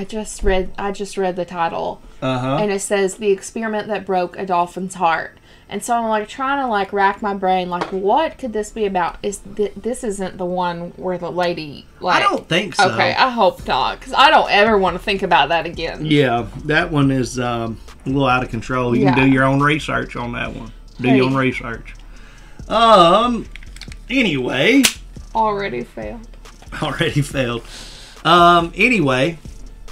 just read the title. Uh-huh. And it says The Experiment That Broke a Dolphin's Heart. And so I'm like trying to like rack my brain, like what could this be about? This isn't the one where the lady like, I don't think so. Okay, I hope not, because I don't ever want to think about that again. Yeah, that one is a little out of control. You can do your own research on that one. Do your own research. Anyway. Already failed. Anyway,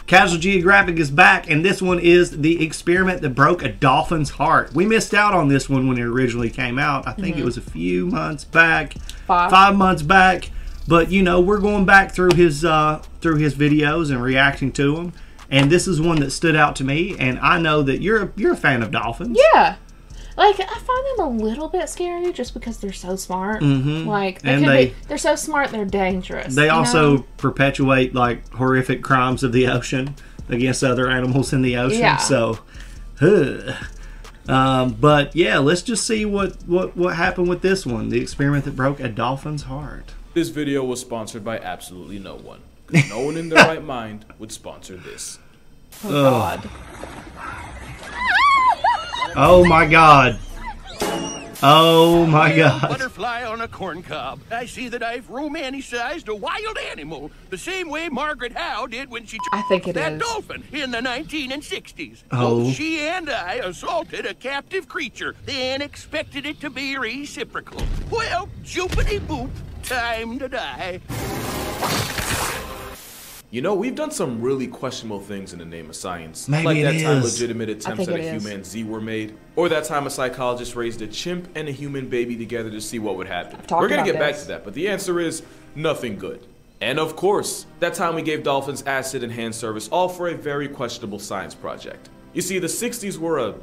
Casual Geographic is back, and this one is The Experiment That Broke a Dolphin's Heart. We missed out on this one when it originally came out. I think it was a few months back. 5 months back. But, you know, we're going back through his videos and reacting to them. And this is one that stood out to me, and I know that you're a fan of dolphins. Yeah. Like, I find them a little bit scary just because they're so smart. Mm-hmm. Like, they're so smart, they're dangerous. They also perpetuate, like, horrific crimes of the ocean against other animals in the ocean. Yeah. So, but, yeah, let's just see what happened with this one. The Experiment That Broke a Dolphin's Heart. This video was sponsored by absolutely no one. 'Cause no one in their right mind would sponsor this. Oh, God. Oh my God. Oh my God. Butterfly on a corn cob. I see that I've romanticized a wild animal the same way Margaret Howe did when she I think it that is. dolphin in the 1960s. Oh. Both she and I assaulted a captive creature, then expected it to be reciprocal. Well, joopity boop, time to die. You know, we've done some really questionable things in the name of science. Maybe like that it time is. legitimate attempts at a human Z were made, or that time a psychologist raised a chimp and a human baby together to see what would happen. We're gonna get back to that, but the answer is nothing good. And of course, that time we gave dolphins acid and hand service, all for a very questionable science project. You see, the 60s were a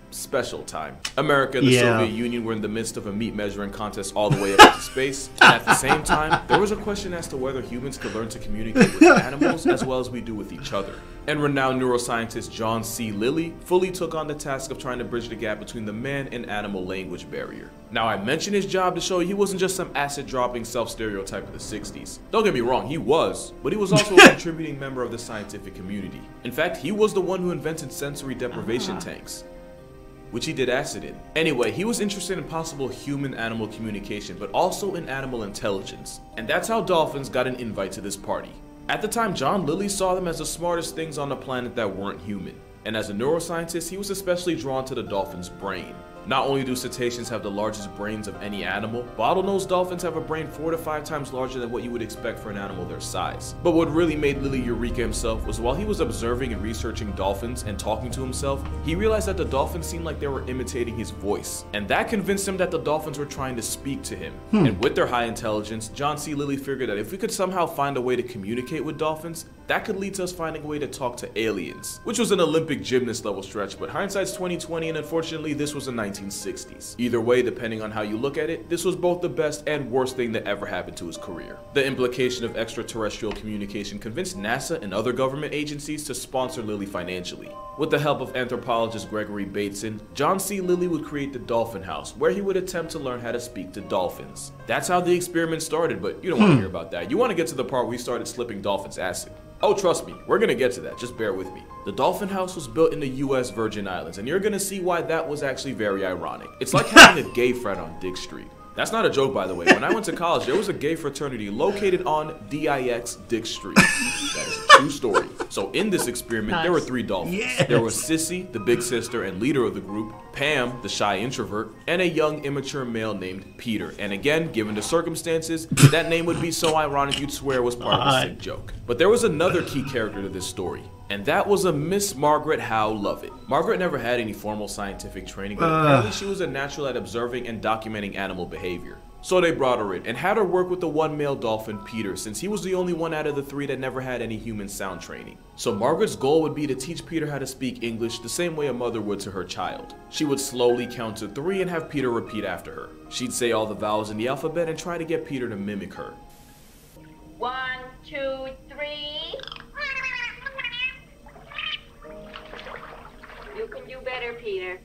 special time. America and the Soviet Union were in the midst of a meat measuring contest all the way up into space, and at the same time, there was a question as to whether humans could learn to communicate with animals as well as we do with each other. And renowned neuroscientist John C. Lilly fully took on the task of trying to bridge the gap between the man and animal language barrier. Now, I mentioned his job to show he wasn't just some acid-dropping self-stereotype of the 60s. Don't get me wrong, he was, but he was also a contributing member of the scientific community. In fact, he was the one who invented sensory deprivation tanks, which he did acid in. Anyway, he was interested in possible human-animal communication, but also in animal intelligence. And that's how dolphins got an invite to this party. At the time, John Lilly saw them as the smartest things on the planet that weren't human. And as a neuroscientist, he was especially drawn to the dolphin's brain. Not only do cetaceans have the largest brains of any animal, bottlenose dolphins have a brain 4 to 5 times larger than what you would expect for an animal their size. But what really made Lilly Eureka himself was while he was observing and researching dolphins and talking to himself, he realized that the dolphins seemed like they were imitating his voice. And that convinced him that the dolphins were trying to speak to him. And with their high intelligence, John C. Lilly figured that if we could somehow find a way to communicate with dolphins, that could lead to us finding a way to talk to aliens, which was an Olympic gymnast level stretch, but hindsight's 2020, and unfortunately this was the 1960s. Either way, depending on how you look at it, this was both the best and worst thing that ever happened to his career. The implication of extraterrestrial communication convinced NASA and other government agencies to sponsor Lilly financially. With the help of anthropologist Gregory Bateson, John C. Lilly would create the Dolphin House, where he would attempt to learn how to speak to dolphins. That's how the experiment started, but you don't want to hear about that. You want to get to the part where we started slipping dolphins acid. Oh, trust me, we're gonna get to that, just bear with me. The Dolphin House was built in the US Virgin Islands, and you're gonna see why that was actually very ironic. It's like having a gay frat on Dick Street. That's not a joke, by the way. When I went to college, there was a gay fraternity located on DIX Dick Street. That is a true story. So in this experiment, there were 3 dolphins. Yes. There was Sissy, the big sister and leader of the group, Pam, the shy introvert, and a young immature male named Peter. And again, given the circumstances, that name would be so ironic you'd swear it was part of a sick joke. But there was another key character to this story, and that was a Miss Margaret Howe Lovett. Margaret never had any formal scientific training, but apparently she was a natural at observing and documenting animal behavior. So they brought her in and had her work with the one male dolphin, Peter, since he was the only one out of the 3 that never had any human sound training. So Margaret's goal would be to teach Peter how to speak English the same way a mother would to her child. She would slowly count to 3 and have Peter repeat after her. She'd say all the vowels in the alphabet and try to get Peter to mimic her. 1, 2, 3. You can do better, Peter.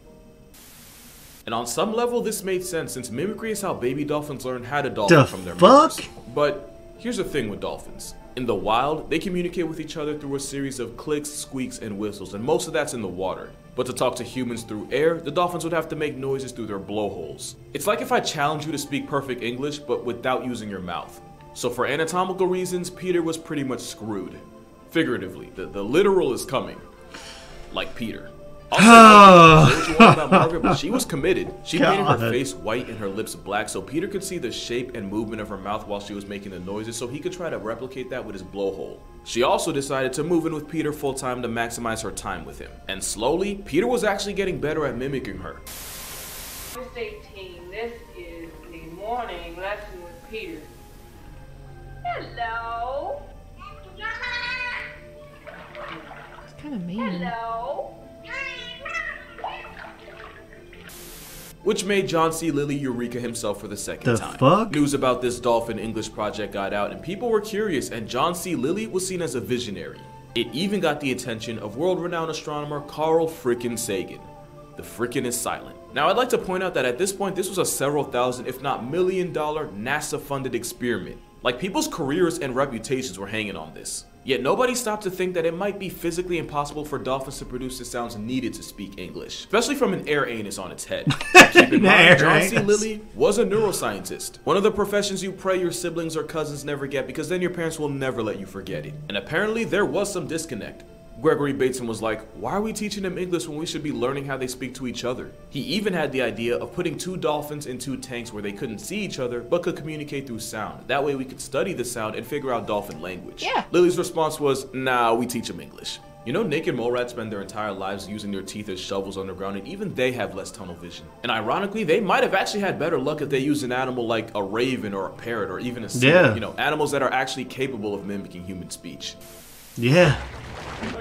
And on some level, this made sense since mimicry is how baby dolphins learn how to dolphin from their fuck? mothers. But here's the thing with dolphins. In the wild, they communicate with each other through a series of clicks, squeaks, and whistles, and most of that's in the water. But to talk to humans through air, the dolphins would have to make noises through their blowholes. It's like if I challenge you to speak perfect English, but without using your mouth. So for anatomical reasons, Peter was pretty much screwed. Figuratively, the literal is coming. Like Peter. Also, what you want about Margaret, but she was committed. She painted her face white and her lips black so Peter could see the shape and movement of her mouth while she was making the noises so he could try to replicate that with his blowhole. She also decided to move in with Peter full time to maximize her time with him. And slowly, Peter was actually getting better at mimicking her. Verse 18, this is the morning lesson with Peter. Hello. It's kind of mean. Hello. Which made John C. Lilly Eureka himself for the second time. Fuck? News about this Dolphin English project got out and people were curious, and John C. Lilly was seen as a visionary. It even got the attention of world-renowned astronomer Carl frickin' Sagan. The frickin' is silent. Now I'd like to point out that at this point this was a several thousand if not $1 million NASA-funded experiment. Like people's careers and reputations were hanging on this. Yet nobody stopped to think that it might be physically impossible for dolphins to produce the sounds needed to speak English, especially from an air anus on its head. Keep in mind, John C. Lilly was a neuroscientist, one of the professions you pray your siblings or cousins never get because then your parents will never let you forget it. And apparently there was some disconnect. Gregory Bateson was like, why are we teaching them English when we should be learning how they speak to each other? He even had the idea of putting 2 dolphins in 2 tanks where they couldn't see each other but could communicate through sound. That way we could study the sound and figure out dolphin language. Yeah. Lilly's response was, nah, we teach them English. You know, naked mole rats spend their entire lives using their teeth as shovels underground, and even they have less tunnel vision. And ironically, they might have actually had better luck if they used an animal like a raven or a parrot or even a seal. Yeah. You know, animals that are actually capable of mimicking human speech. Yeah. What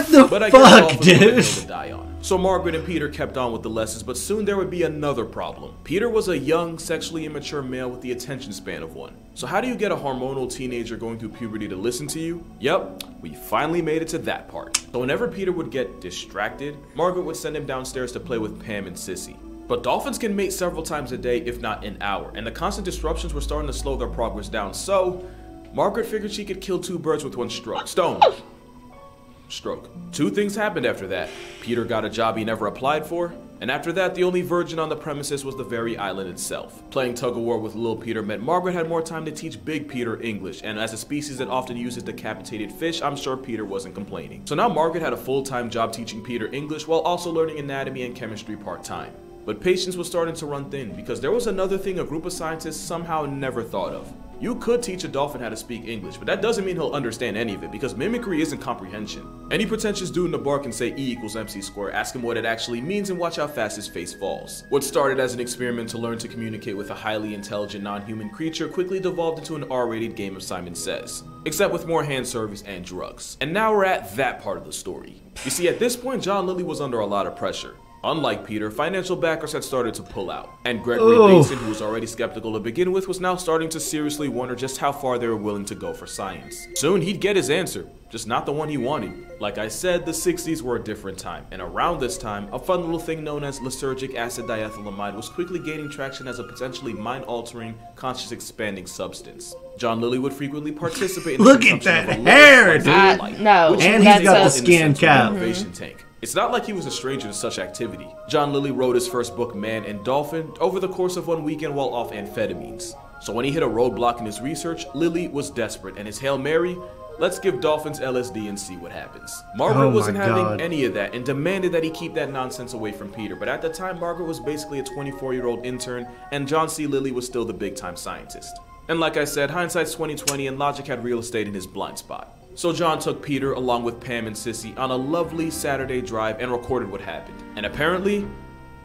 the fuck, dude? To die on. So Margaret and Peter kept on with the lessons, but soon there would be another problem. Peter was a young, sexually immature male with the attention span of one. So how do you get a hormonal teenager going through puberty to listen to you? Yep, we finally made it to that part. So whenever Peter would get distracted, Margaret would send him downstairs to play with Pam and Sissy. But dolphins can mate several times a day, if not an hour, and the constant disruptions were starting to slow their progress down, so Margaret figured she could kill 2 birds with 1 stroke. Stroke. 2 things happened after that. Peter got a job he never applied for, and after that, the only virgin on the premises was the very island itself. Playing tug-of-war with Little Peter meant Margaret had more time to teach Big Peter English, and as a species that often uses decapitated fish, I'm sure Peter wasn't complaining. So now Margaret had a full-time job teaching Peter English while also learning anatomy and chemistry part-time. But patience was starting to run thin because there was another thing a group of scientists somehow never thought of. You could teach a dolphin how to speak English, but that doesn't mean he'll understand any of it because mimicry isn't comprehension. Any pretentious dude in the bar can say E equals MC squared, ask him what it actually means, and watch how fast his face falls. What started as an experiment to learn to communicate with a highly intelligent non-human creature quickly devolved into an R-rated game of Simon Says, except with more hand service and drugs. And now we're at that part of the story. You see, at this point, John Lilly was under a lot of pressure. Unlike Peter, financial backers had started to pull out, and Gregory Bateson, who was already skeptical to begin with, was now starting to seriously wonder just how far they were willing to go for science. Soon he'd get his answer, just not the one he wanted. Like I said, the 60s were a different time, and around this time, a fun little thing known as lysergic acid diethylamide was quickly gaining traction as a potentially mind-altering, conscious-expanding substance. John Lilly would frequently participate in the consumption of a hair, dude! No, and he's got the skin cap. Tank. It's not like he was a stranger to such activity. John Lilly wrote his first book, Man and Dolphin, over the course of one weekend while off amphetamines. So when he hit a roadblock in his research, Lilly was desperate, and his Hail Mary, let's give dolphins LSD and see what happens. Margaret wasn't having any of that and demanded that he keep that nonsense away from Peter, but at the time Margaret was basically a 24-year-old intern and John C. Lilly was still the big-time scientist. And like I said, hindsight's 20/20 and logic had real estate in his blind spot. So John took Peter, along with Pam and Sissy, on a lovely Saturday drive and recorded what happened. And apparently,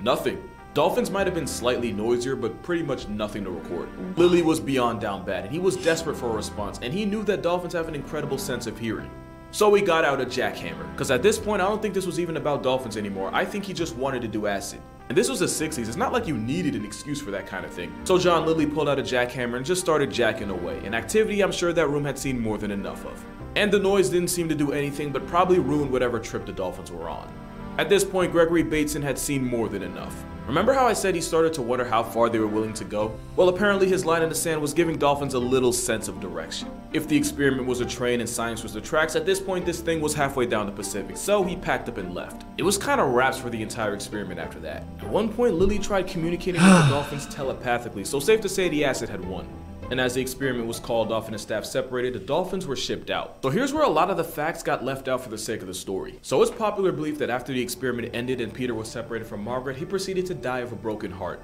nothing. Dolphins might have been slightly noisier, but pretty much nothing to record. Lilly was beyond down bad, and he was desperate for a response, and he knew that dolphins have an incredible sense of hearing. So he got out a jackhammer, because at this point, I don't think this was even about dolphins anymore. I think he just wanted to do acid. And this was the 60s, it's not like you needed an excuse for that kind of thing. So John Lilly pulled out a jackhammer and just started jacking away, an activity I'm sure that room had seen more than enough of. And the noise didn't seem to do anything but probably ruin whatever trip the dolphins were on. At this point, Gregory Bateson had seen more than enough. Remember how I said he started to wonder how far they were willing to go? Well, apparently his line in the sand was giving Dolphins a little sense of direction. If the experiment was a train and science was the tracks, at this point this thing was halfway down the Pacific, so he packed up and left. It was kind of wraps for the entire experiment after that. At one point, Lily tried communicating with the Dolphins telepathically, so safe to say the acid had won. And as the experiment was called off and the staff separated, the Dolphins were shipped out. So here's where a lot of the facts got left out for the sake of the story. So it's popular belief that after the experiment ended and Peter was separated from Margaret, he proceeded to die of a broken heart.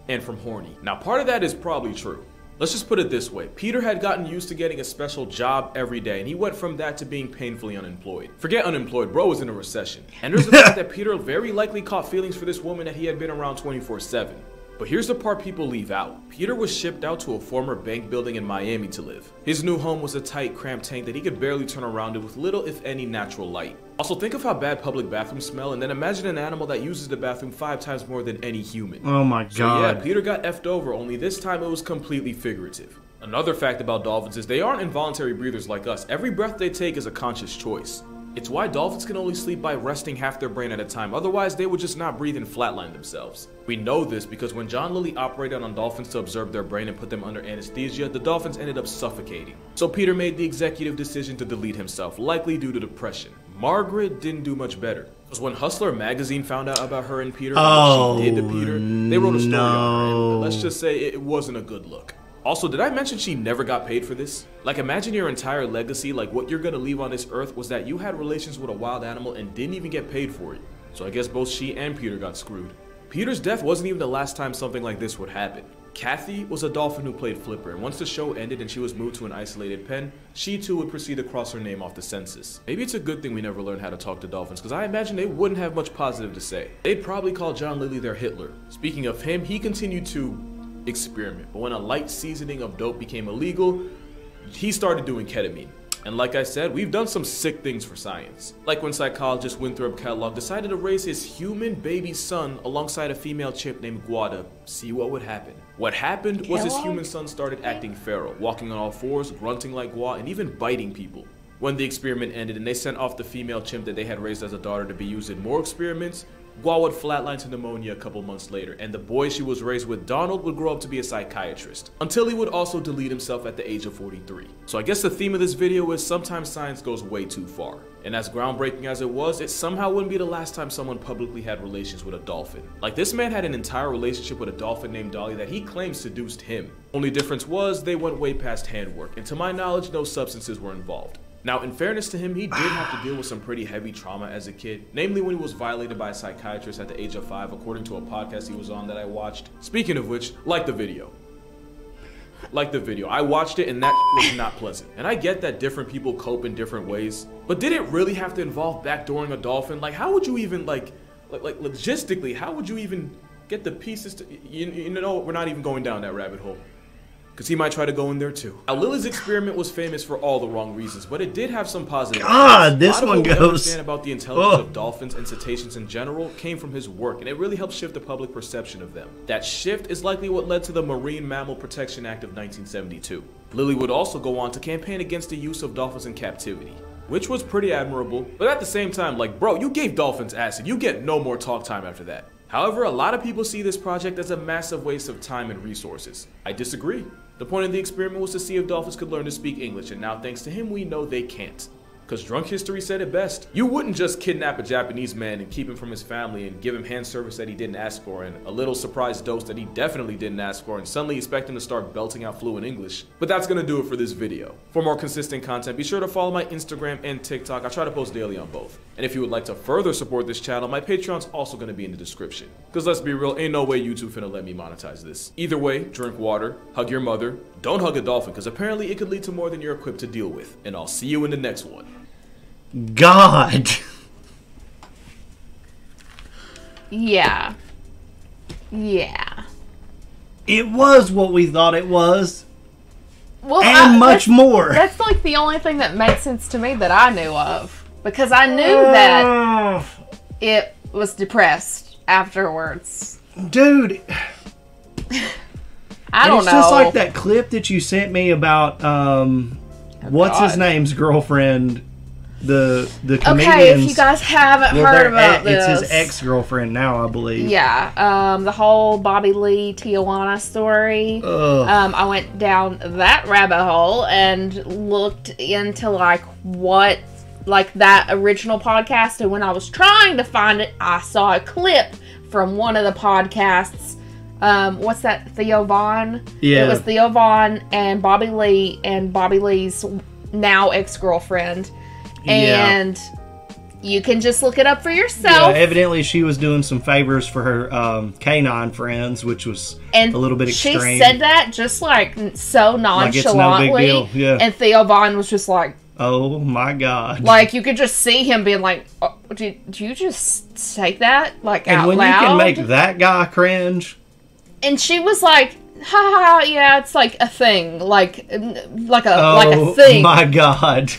And from horny. Now part of that is probably true. Let's just put it this way. Peter had gotten used to getting a special job every day, and he went from that to being painfully unemployed. Forget unemployed, bro was in a recession. And there's the fact that Peter very likely caught feelings for this woman that he had been around 24/7. But here's the part people leave out. Peter was shipped out to a former bank building in Miami to live. His new home was a tight, cramped tank that he could barely turn around in with little, if any, natural light. Also, think of how bad public bathrooms smell, and then imagine an animal that uses the bathroom 5 times more than any human. Oh my god. So yeah, Peter got effed over, only this time it was completely figurative. Another fact about dolphins is they aren't involuntary breathers like us. Every breath they take is a conscious choice. It's why dolphins can only sleep by resting half their brain at a time, otherwise they would just not breathe and flatline themselves. We know this because when John Lilly operated on dolphins to observe their brain and put them under anesthesia, the dolphins ended up suffocating. So Peter made the executive decision to delete himself, likely due to depression. Margaret didn't do much better. Because when Hustler magazine found out about her and Peter and what she did to Peter, they wrote a story on her, and let's just say it wasn't a good look. Also, did I mention she never got paid for this? Like, imagine your entire legacy, like what you're gonna leave on this earth was that you had relations with a wild animal and didn't even get paid for it. So I guess both she and Peter got screwed. Peter's death wasn't even the last time something like this would happen. Kathy was a dolphin who played flipper, and once the show ended and she was moved to an isolated pen, she too would proceed to cross her name off the census. Maybe it's a good thing we never learned how to talk to dolphins, because I imagine they wouldn't have much positive to say. They'd probably call John Lilly their Hitler. Speaking of him, he continued to experiment, but when a light seasoning of dope became illegal, he started doing ketamine. And like I said, we've done some sick things for science. Like when psychologist Winthrop Kellogg decided to raise his human baby son alongside a female chimp named Guada. See what would happen. What happened was his human son started acting feral, walking on all fours, grunting like Gua, and even biting people. When the experiment ended and they sent off the female chimp that they had raised as a daughter to be used in more experiments, Gua would flatline to pneumonia a couple months later, and the boy she was raised with, Donald, would grow up to be a psychiatrist, until he would also delete himself at the age of 43. So I guess the theme of this video is sometimes science goes way too far. And as groundbreaking as it was, it somehow wouldn't be the last time someone publicly had relations with a dolphin. Like, this man had an entire relationship with a dolphin named Dolly that he claimed seduced him. Only difference was they went way past handwork, and to my knowledge, no substances were involved. Now, in fairness to him, he did have to deal with some pretty heavy trauma as a kid, namely when he was violated by a psychiatrist at the age of 5, according to a podcast he was on that I watched. Speaking of which, like the video. I watched it and that was not pleasant. And I get that different people cope in different ways, but did it really have to involve backdooring a dolphin? Like, how would you even, like logistically, how would you even get the pieces to, you know, we're not even going down that rabbit hole. Because he might try to go in there too. Now, Lilly's experiment was famous for all the wrong reasons, but it did have some positive God, this one goes. A lot of what we understand about the intelligence of dolphins and cetaceans in general came from his work, and it really helped shift the public perception of them. That shift is likely what led to the Marine Mammal Protection Act of 1972. Lilly would also go on to campaign against the use of dolphins in captivity, which was pretty admirable, but at the same time, like, bro, you gave dolphins acid, you get no more talk time after that. However, a lot of people see this project as a massive waste of time and resources. I disagree. The point of the experiment was to see if dolphins could learn to speak English, and now thanks to him we know they can't. Because drunk history said it best. You wouldn't just kidnap a Japanese man and keep him from his family and give him hand service that he didn't ask for and a little surprise dose that he definitely didn't ask for and suddenly expect him to start belting out fluent English. But that's gonna do it for this video. For more consistent content, be sure to follow my Instagram and TikTok. I try to post daily on both. And if you would like to further support this channel, my Patreon's also gonna be in the description. Because let's be real, ain't no way YouTube finna let me monetize this. Either way, drink water, hug your mother, don't hug a dolphin because apparently it could lead to more than you're equipped to deal with. And I'll see you in the next one. God. Yeah. Yeah. It was what we thought it was. Well, and much more. That's like the only thing that made sense to me that I knew of. Because I knew that it was depressed afterwards. Dude. I don't know. It's just like that clip that you sent me about, what's his name's girlfriend? the comedians. Okay, if you guys haven't heard about this, it's his ex-girlfriend now, I believe. Yeah, the whole Bobby Lee Tijuana story. I went down that rabbit hole and looked into like what that original podcast, and when I was trying to find it, I saw a clip from one of the podcasts. What's that? Theo Vaughn? Yeah. It was Theo Vaughn and Bobby Lee and Bobby Lee's now ex-girlfriend. And you can just look it up for yourself. Yeah, evidently she was doing some favors for her canine friends, which was a little bit extreme. She said that just like so nonchalantly. Like it's no big deal. Yeah. And Theo Vaughn was just like, oh my God. Like you could just see him being like, oh, did you just say that like and out when loud? You can make that guy cringe. And she was like, ha, yeah, it's like a thing. Like a thing. Oh my God.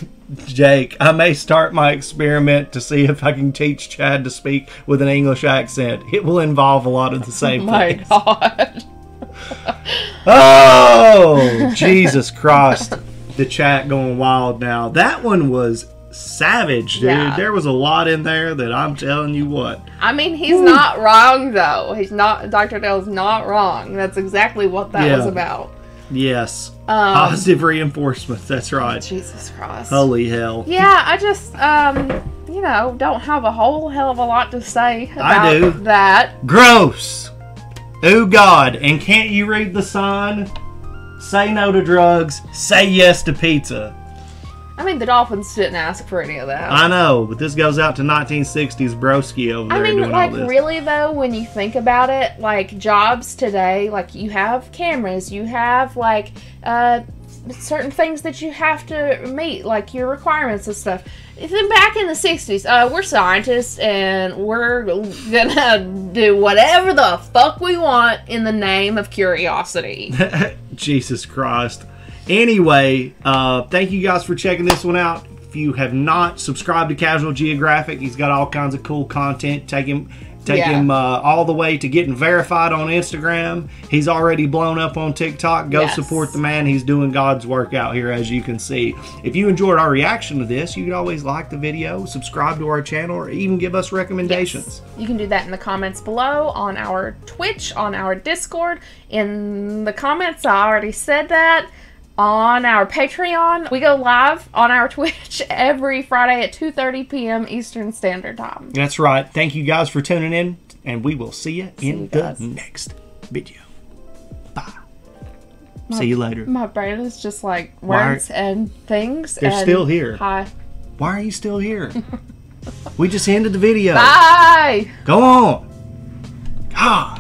Jake, I may start my experiment to see if I can teach Chad to speak with an English accent. It will involve a lot of the same things. Oh my God. Oh, Jesus Christ. The chat going wild now. That one was savage, dude. Yeah. There was a lot in there that I'm telling you what. I mean, he's not wrong, though. Dr. Dale's not wrong. That's exactly what that was about. Yes. Positive reinforcement. That's right. Jesus Christ. Holy hell. Yeah, I just, don't have a whole hell of a lot to say about that. Gross. Oh, God. And can't you read the sign? Say no to drugs. Say yes to pizza. I mean, the Dolphins didn't ask for any of that. I know, but this goes out to 1960s broski over there. I mean, doing like, all this. really, though, when you think about it, like, jobs today, like, you have cameras, you have, like, certain things that you have to meet, like, your requirements and stuff. Then back in the 60s, we're scientists, and we're gonna do whatever the fuck we want in the name of curiosity. Jesus Christ. Anyway, thank you guys for checking this one out. If you have not subscribed to Casual Geographic, he's got all kinds of cool content. Take him all the way to getting verified on Instagram. He's already blown up on TikTok. Go support the man. He's doing God's work out here, as you can see. If you enjoyed our reaction to this, you can always like the video, subscribe to our channel, or even give us recommendations. Yes. You can do that in the comments below, on our Twitch, on our Discord. In the comments, I already said that. On our Patreon, we go live on our Twitch every Friday at 2:30 p.m. Eastern Standard Time. That's right. Thank you guys for tuning in, and we will see you in the next video. Bye. See you later. My brain is just like words and things. They're still here. Hi. Why are you still here? We just ended the video. Bye. Go on. God.